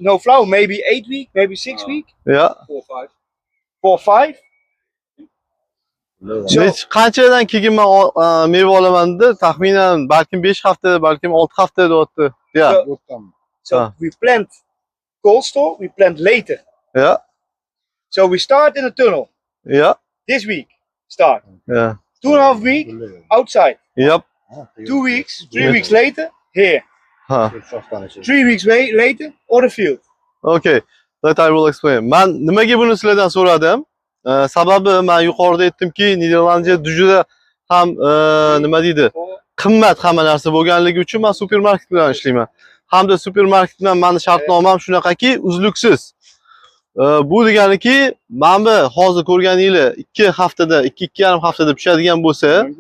no flower, maybe 8 weeks, maybe 6 weeks. Yeah. 4 or 5. So, Qanchadan keyin men meva olaman dedi? Taxminan balkim 5 hafta, balkim 6 hafta deyapti. Yeah. so we plant cold store, we plant later. Yeah. So we start in the tunnel Yeah. this week. Start. Yeah. 2.5 weeks outside. Yep. 2 weeks, 3 weeks later, here. Ha. 3 weeks later, on the field. Okay. That I will explain. Men nimaga buni sizlardan so'radim? Sababi men yuqorida aytdimki, Niderlandiya juda ham nima deydi? Qimmat hamma narsa bo'lganligi uchun men supermarket bilan ishlayman. Hamda supermarket bilan meni shartnomam shunaqaki, uzluksiz. Bu deganiki, mana hozir ko'rganingiz 2 haftada, 2-2,5 haftada pishadigan bo'lsa,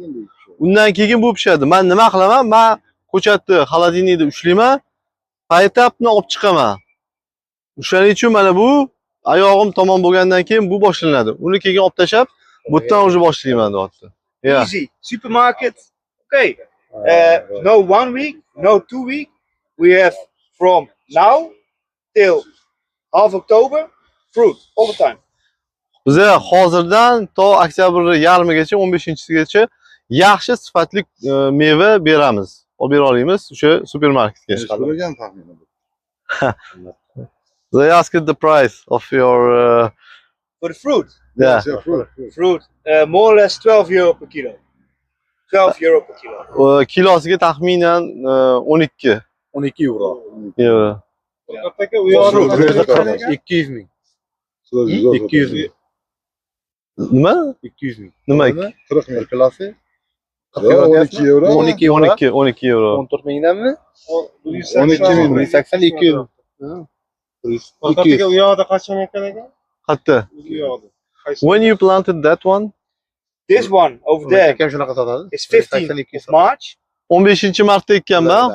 undan keyin bu pishadi. Men nima qilaman? Men ko'chatni xolodilnikda ushlayman, paytapni olib chiqaman. O'shaning uchun mana bu oyog'im tomon bo'lgandan keyin bu boshlanadi. Uni keyin olib tashab, bu yerdan o'zi boshlayman deyapti. Yeah. Easy. Supermarket. Okay. No 1 week, no 2 weeks. We have from now till half October fruit all the time. Biz hozirdan to oktyabr yarmigacha 15-gacha yaxshi sifatli meva beramiz. Olib bera olamiz o'sha supermarketga. So'ragan taxminan. They asked the price of your For the fruit. yeah. Fruit. More or less 12 euro per kilo. 12 euro per kilo. Kilosiga taxminan 12 12 euro. euro. 200 ming. 200 ming. Nima? 200 ming. Nima? 40 ming klasi. 12 euro. 12 euro. 14 mingdanmi? 12 ming. 180 200. Kolkataga u yoqda qachon ekan ekan? Qayerda? U yoqda. When you planted that one? This one over there Akam shunaqa sotadi. is 15th of March. 15-martda ekkanman.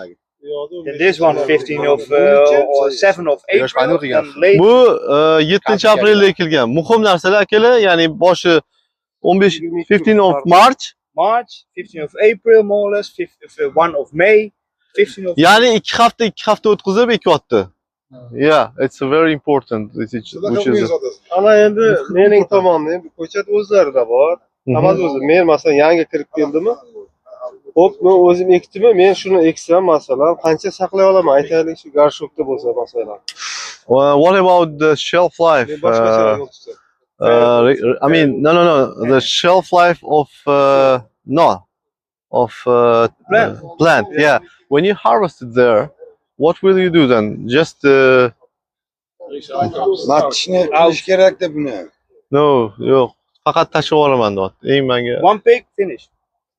And this one 15th of or 7th of April. And later. Bu 7-aprelda ekilgan. Muhim narsalar akalar, ya'ni boshi 15 of March, March, 15th of April, more or less, 1 of May, 15th of ya'ni 2 hafta o'tkazib ekyapti. Yeah, it's very important. Which is Ana endi mening tomonimda ko'chat o'zlarida bor. Hammasi o'zi. Men masalan yangi kirib keldimmi? Xo'p, men o'zim ekdimmi? Men shuni eksam masalan, qancha saqlay olaman? Aytaylik, shu garshokda bo'lsa masalan. what about the shelf life? Men boshqacha yo'l tutsam. I mean, no. The shelf life of plant. Yeah. When you harvest it there, what will you do then? Just Matishni qilish kerak-da buni. no, yo'q. Faqat tashlab olaman deyapti. Eng menga. 1 pig finish.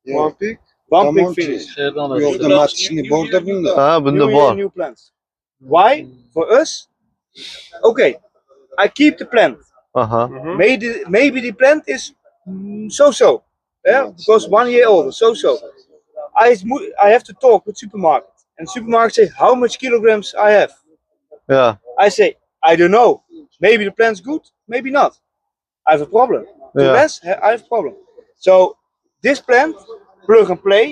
One pig. 1 pig finish. Yo'qda matishni borda bunda. Ha, bunda New bor. year, new plants. Why? For us? Okay. I keep the plant. Aha. Maybe the plant is so-so. Yeah, because 1 year old, so-so. I have to talk with supermarket. And supermarket say how much kilograms I have. Yeah. I say, I don't know. Maybe the plant's good, maybe not. I have a problem. The Yeah. rest, I have a problem. So this plant, plug and play,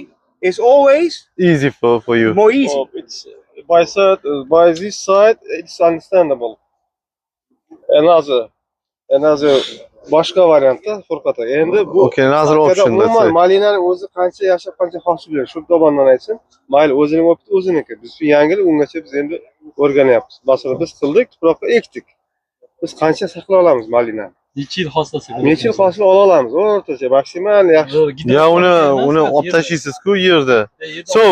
is always Easy for you. more easy. Oh, it's by this side it's understandable. Another boshqa variantda Furqat aka. Endi bu Okay, another option, let's umuman say. Malinani o'zi qancha yashab, qancha hosil beradi. Shu tomondan aytsin. Mayli o'zining opti o'ziniki. Biz shu yangilik ungacha biz endi o'rganyapmiz. Masalan, biz qildik, tuproqqa ekdik. Biz qancha saqlay olamiz malinani? Necha yil hosilasi? Necha yil hosil ola olamiz? O'rtacha maksimal yaxshi. Yeah, uni olib tashlaysiz-ku yerda. So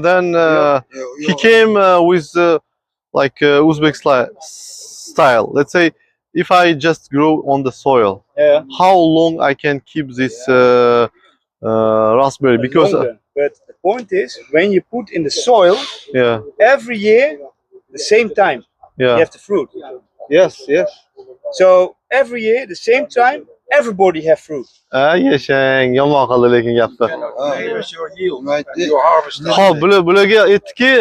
then he came with like Uzbek style. Let's say if I just grow on the soil, Yeah. how long I can keep this raspberry? Because Longer. But the point is, when you put in the soil, yeah, every year, the same time, you yeah. have the fruit. Yes. So every year, the same time, everybody have fruit. Yashang, yomon qildi lekin gapni. Aytdi. Xo'p, bularga aytdiki,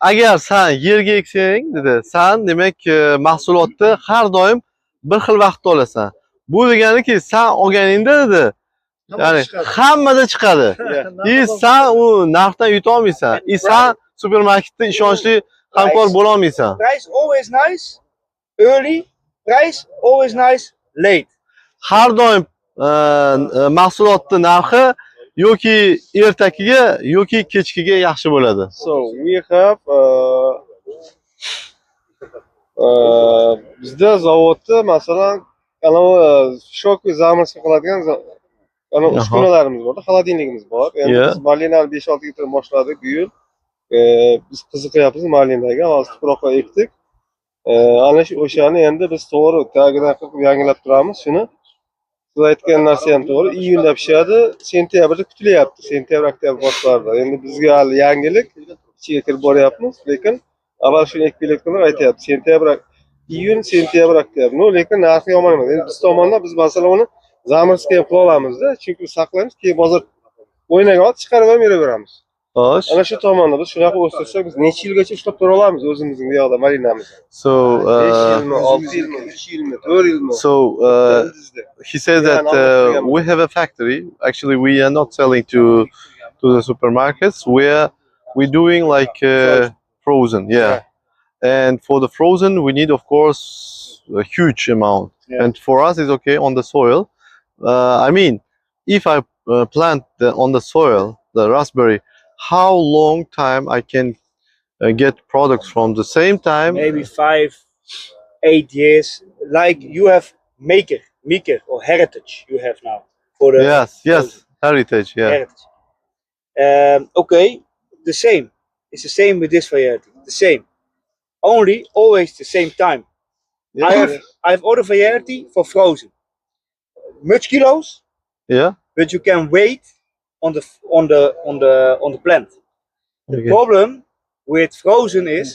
agar sen yerga eksang, dedi, sen demak mahsulotni har doim bir xil vaqtda olasan. Bu deganiki, sen olganingda dedi, ya'ni hammada chiqadi. Sen u narxdan yuta olmaysan. Sen supermarketda ishonchli hamkor Price. bo'la olmaysan. Price always nice, early. Price always nice, late. Har doim mahsulotning narxi yoki ertakiga yoki kechkiga yaxshi bo'ladi. So we have bizda zavodda masalan shok va zamorska qiladigan uskunalarimiz bor, xolodilnikimiz bor. Endi Yeah. biz malinani 5-6 yildan boshladik bu yil. Biz qiziqyapmiz malinaga, hozir tuproqqa ekdik. Ana shu o'shani endi biz to'g'ri tagidan qilib yangilab turamiz shuni. Siz aytgan narsa ham to'g'ri. Iyunda pishadi, sentyabrda kutilyapti. Sentyabr, oktyabr boshlarida. Endi bizga hali yangilik, ichiga kirib boryapmiz, lekin avval shuni ekib kelayotganlar aytyapti. Iyun, sentyabr, oktyabr. No, lekin narxi yomon emas. Endi biz tomondan biz masalan uni zamorska ham qila olamizda, chunki saqlaymiz, keyin bozor o'ynagan vaqt chiqarib ham beraveramiz. Xo'sh. Ana shu tomonda biz shunaqa o'stirsak, biz necha yilgacha ushlab tura olamiz o'zimizning bu yoqda malinamizni. So 5 yilmi, 6 yilmi, 3 yilmi, 4 yilmi? so Ildizda. he says that we have a factory. Actually, we are not selling to the supermarkets. We're doing like frozen, yeah. And for the frozen, we need, of course, a huge amount. Yeah. And for us, it's okay on the soil. I mean, if I plant on the soil the raspberry, how long time I can get products from the same time? Maybe 5-8 years. Like you have maker or heritage you have now for the Yes, heritage, yeah. heritage. Okay, the same. It's the same with this variety. The same. Only always the same time. I have other variety for frozen. Much kilos, Yeah. but you can wait on the plant. The Okay. problem with frozen is,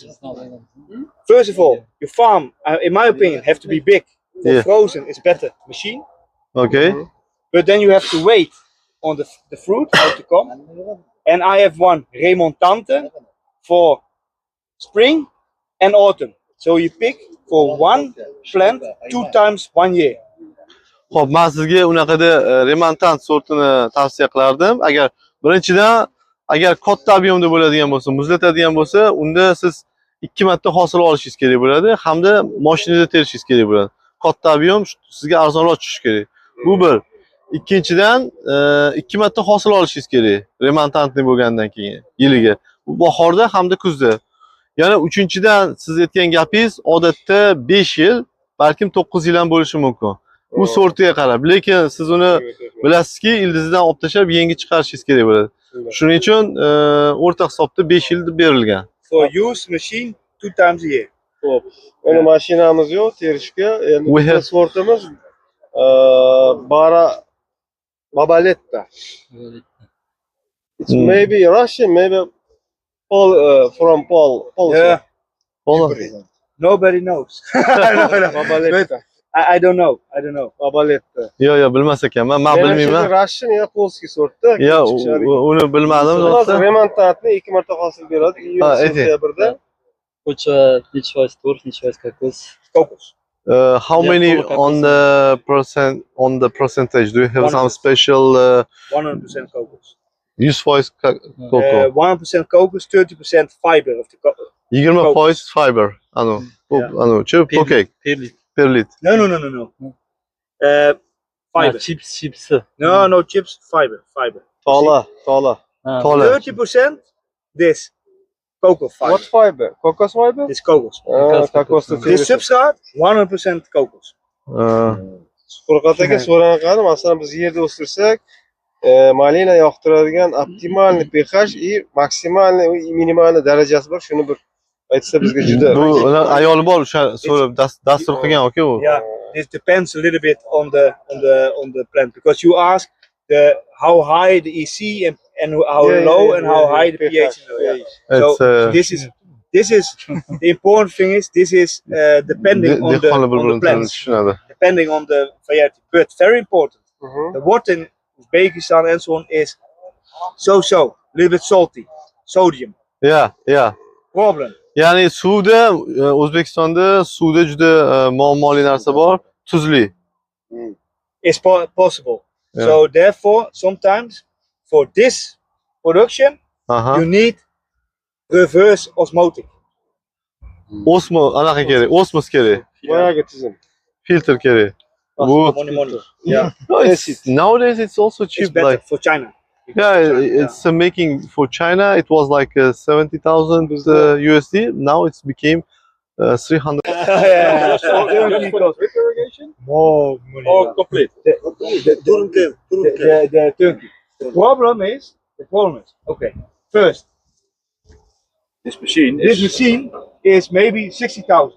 first of all, your farm, in my opinion, have to be big. For Yeah. frozen, it's better machine, Okay. but then you have to wait on the fruit how to come. And I have one remontante for spring and autumn. So you pick for one plant 2 times 1 year. Xo'p, men sizga unaqada remontant sortini tavsiya qilardim. Agar katta ob'yomda bo'ladigan bo'lsa, muzlatadigan bo'lsa, unda siz 2 marta hosil olishingiz kerak bo'ladi hamda mashinada terishingiz kerak bo'ladi. Katta ob'yom sizga arzonroq tushishi kerak. Bu bir. Ikkinchidan, 2 marta hosil olishingiz kerak remontantli bo'lgandan keyin yiliga. Bu bahorda hamda kuzda. Yana uchinchidan, siz aytgan gapingiz odatda 5 yil, balkim 9 yil ham bo'lishi mumkin. Bu sortiga qarab, lekin siz uni bilasizki, ildizidan olib tashlab yangi chiqarishingiz kerak bo'ladi. Shuning uchun o'rta hisobda 5 yil deb berilgan. For use machine 2 times a year. Xo'p. Endi mashinamiz yo'q terishga. Endi We have- biz sortimiz Babaletta. It's maybe Russian, maybe from Polska. Yeah, Bo'ladi. nobody knows. Babaletta. I don't know. I don't know. Babaletta. Yo'q, bilmas ekanman. Men bilmayman. Russian ya polskiy sortda. Yo, uni bilmadim Hozir to'g'risi. remontantni 2 marta hosil beradi. Iyun, Ha, ayting. sentyabrda. Почва ничего тур, ничего кокос. Cocos. How Yeah, many full on the percentage? Do you have some 100%. special 100% cocos. 100% cocoa? 1% cocos, 30% fiber of the cocoa. 20% fiber. Anu. Bu Yeah. anu, chip okey. Перли. Perlit. No. Fiber. Чипсы. No chips, fiber. Tola. Tola. 30% this cocoa fiber. What fiber? Kokos fiber? This cocos. Kokosni This substrate, 100% cocos. Furqat aka so'ranaqani, masalan biz yerda o'stirsak, malina yoqtiradigan optimalniy pH и maksimalniy minimalniy darajasi bor. Shuni bir aytsa bizga juda. Bu ayol bor, o'sha so'rab dastur qilgan aka u. Yeah, this depends a little bit on the plant because you ask how high the EC and how low and how high the pH. It's So this is the important thing is this is depending on the plants, tushunadi. depending on the variety. But very important, Mhm. the water in Uzbekistan and so on is so a little bit salty, sodium Yeah. problem. Ya'ni suvda O'zbekistonda suvda juda muammoli narsa bor, tuzli. It's possible. Yeah. So therefore, sometimes for this production, Aha. you need reverse osmotic. Osmo anaqa kerak, osmos kerak. Boyagi tizim. Filter kerak. Bu Yeah. no, nowadays it's also It's cheap. better Like for China. it's making for China. It was like 70,000 USD. Now it's became 300. Yeah. More money. All complete. The turnkey. The problem is, okay, first, This machine this machine is maybe 60,000.